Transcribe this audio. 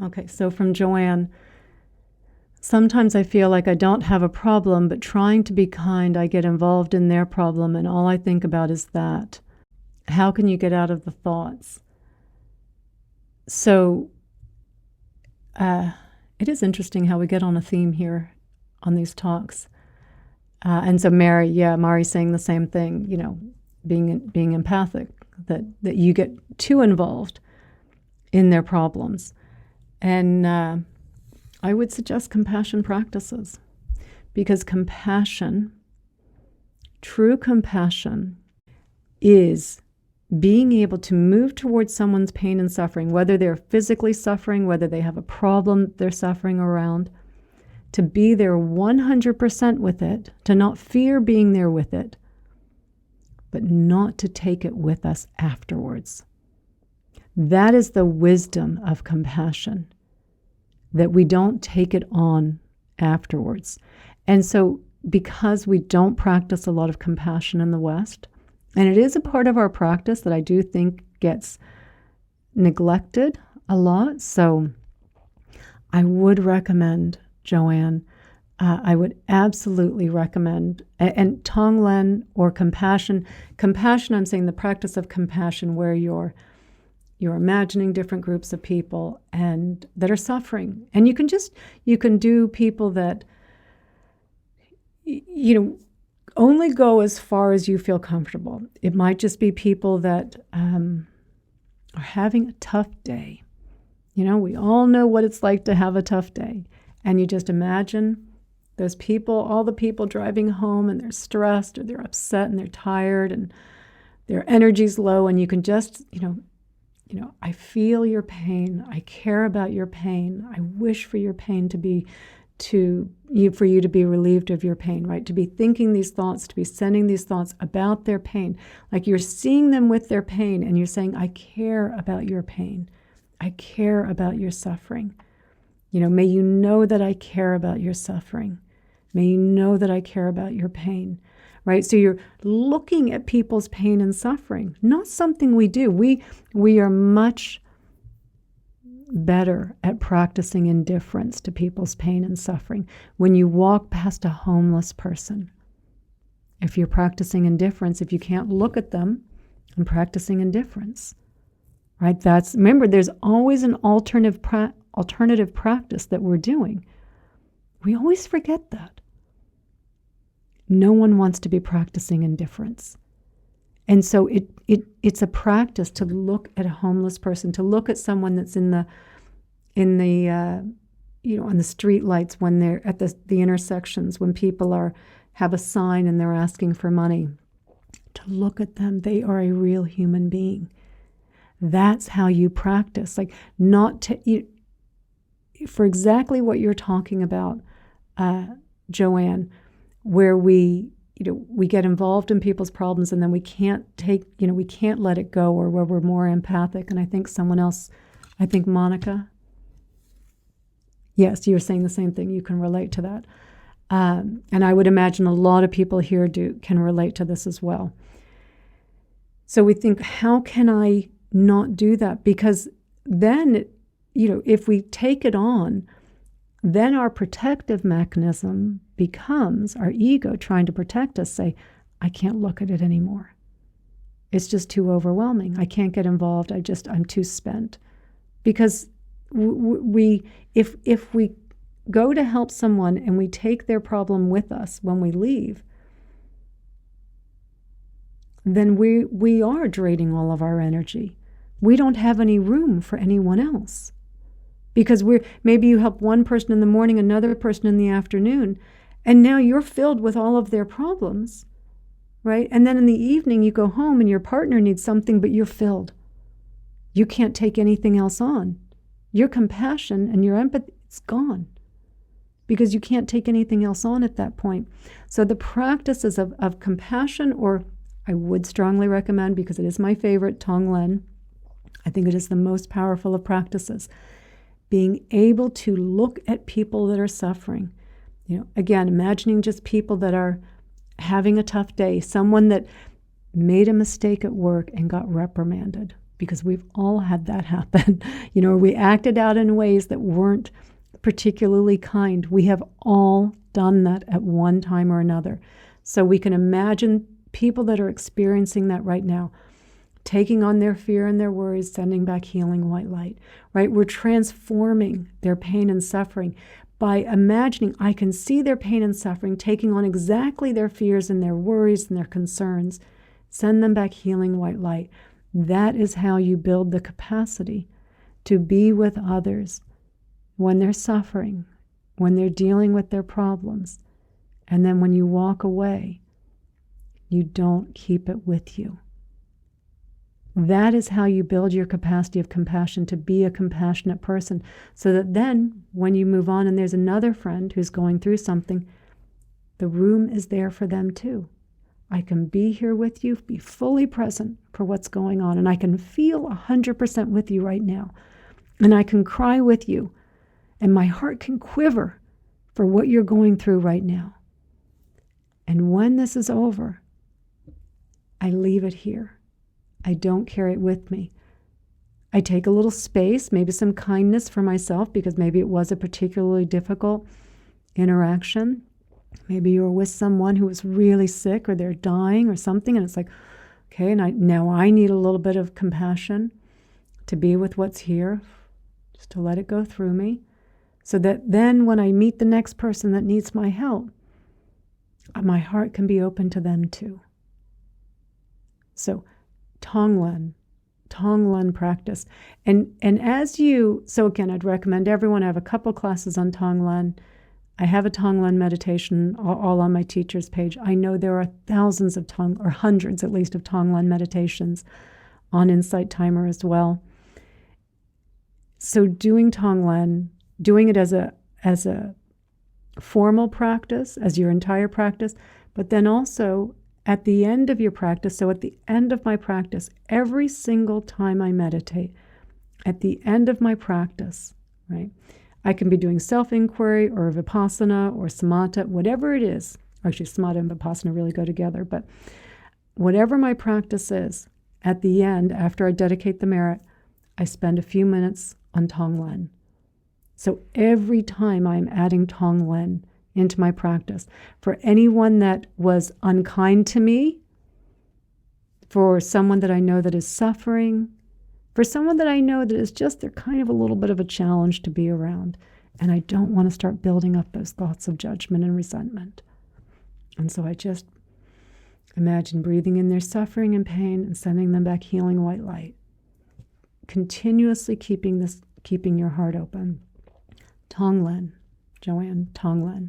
Okay, so from Joanne, sometimes I feel like I don't have a problem, but trying to be kind, I get involved in their problem, and all I think about is that. How can you get out of the thoughts? So it is interesting how we get on a theme here on these talks. And so Mari's saying the same thing, being empathic, that you get too involved in their problems. And I would suggest compassion practices, because true compassion, is being able to move towards someone's pain and suffering, whether they're physically suffering, whether they have a problem they're suffering around, to be there 100% with it, to not fear being there with it, but not to take it with us afterwards. That is the wisdom of compassion, that we don't take it on afterwards. And so because we don't practice a lot of compassion in the West, and it is a part of our practice that I do think gets neglected a lot. So I would recommend, Joanne, I would absolutely recommend, and Tonglen or compassion. Compassion, I'm saying the practice of compassion where you're imagining different groups of people and that are suffering. And you can do people that, only go as far as you feel comfortable. It might just be people that are having a tough day. We all know what it's like to have a tough day. And you just imagine those people, all the people driving home, and they're stressed or they're upset and they're tired and their energy's low, and you can just, I feel your pain. I care about your pain. I wish for your pain for you to be relieved of your pain, right? To be thinking these thoughts, to be sending these thoughts about their pain. Like you're seeing them with their pain and you're saying, I care about your pain. I care about your suffering. May you know that I care about your suffering. May you know that I care about your pain, right? So you're looking at people's pain and suffering, not something we do. We are much better at practicing indifference to people's pain and suffering. When you walk past a homeless person, if you're practicing indifference, if you can't look at them, I'm practicing indifference, right? Remember, there's always an alternative practice that we're doing. We always forget that. No one wants to be practicing indifference. And so it's a practice to look at a homeless person, to look at someone that's on the street lights, when they're at the intersections, when people have a sign and they're asking for money, to look at them. They are a real human being. That's how you practice, for exactly what you're talking about, Joanne, where we get involved in people's problems and then we can't let it go, or where we're more empathic. And I think Monica, yes, you're saying the same thing. You can relate to that. And I would imagine a lot of people here can relate to this as well. So we think, how can I not do that? Because then, if we take it on, then our protective mechanism becomes our ego trying to protect us, say, I can't look at it anymore. It's just too overwhelming. I can't get involved. I'm too spent. Because if we go to help someone and we take their problem with us when we leave, then we are draining all of our energy. We don't have any room for anyone else. Because maybe you help one person in the morning, another person in the afternoon, and now you're filled with all of their problems, right? And then in the evening you go home and your partner needs something, but you're filled. You can't take anything else on. Your compassion and your empathy, it's gone, because you can't take anything else on at that point. So the practices of compassion, or I would strongly recommend, because it is my favorite, Tonglen, I think it is the most powerful of practices. Being able to look at people that are suffering. Again, imagining just people that are having a tough day, someone that made a mistake at work and got reprimanded. because we've all had that happen. We acted out in ways that weren't particularly kind. We have all done that at one time or another. So we can imagine people that are experiencing that right now, taking on their fear and their worries, sending back healing white light, right? We're transforming their pain and suffering by imagining I can see their pain and suffering, taking on exactly their fears and their worries and their concerns, send them back healing white light. That is how you build the capacity to be with others when they're suffering, when they're dealing with their problems. And then when you walk away, you don't keep it with you. That is how you build your capacity of compassion, to be a compassionate person, so that then when you move on and there's another friend who's going through something, the room is there for them too. I can be here with you, be fully present for what's going on, and I can feel 100% with you right now. And I can cry with you, and my heart can quiver for what you're going through right now. And when this is over, I leave it here. I don't carry it with me. I take a little space, maybe some kindness for myself, because maybe it was a particularly difficult interaction. Maybe you're with someone who is really sick or they're dying or something, and it's like, okay, and now I need a little bit of compassion to be with what's here, just to let it go through me, so that then when I meet the next person that needs my help, my heart can be open to them too. So Tonglen practice. And so again, I'd recommend everyone, I have a couple classes on Tonglen. I have a Tonglen meditation all on my teacher's page. I know there are thousands of or hundreds at least of Tonglen meditations on Insight Timer as well. So doing Tonglen, doing it as a formal practice, as your entire practice, but then also at the end of your practice, so at the end of my practice, every single time I meditate, at the end of my practice, right, I can be doing self-inquiry or vipassana or samatha, whatever it is. Actually, samatha and vipassana really go together, but whatever my practice is, at the end, after I dedicate the merit, I spend a few minutes on Tonglen. So every time I'm adding Tonglen into my practice, for anyone that was unkind to me, for someone that I know that is suffering, for someone that I know that is just, they're kind of a little bit of a challenge to be around, and I don't want to start building up those thoughts of judgment and resentment. And so I just imagine breathing in their suffering and pain and sending them back healing white light. Continuously keeping your heart open. Tonglen, Joanne, Tonglen.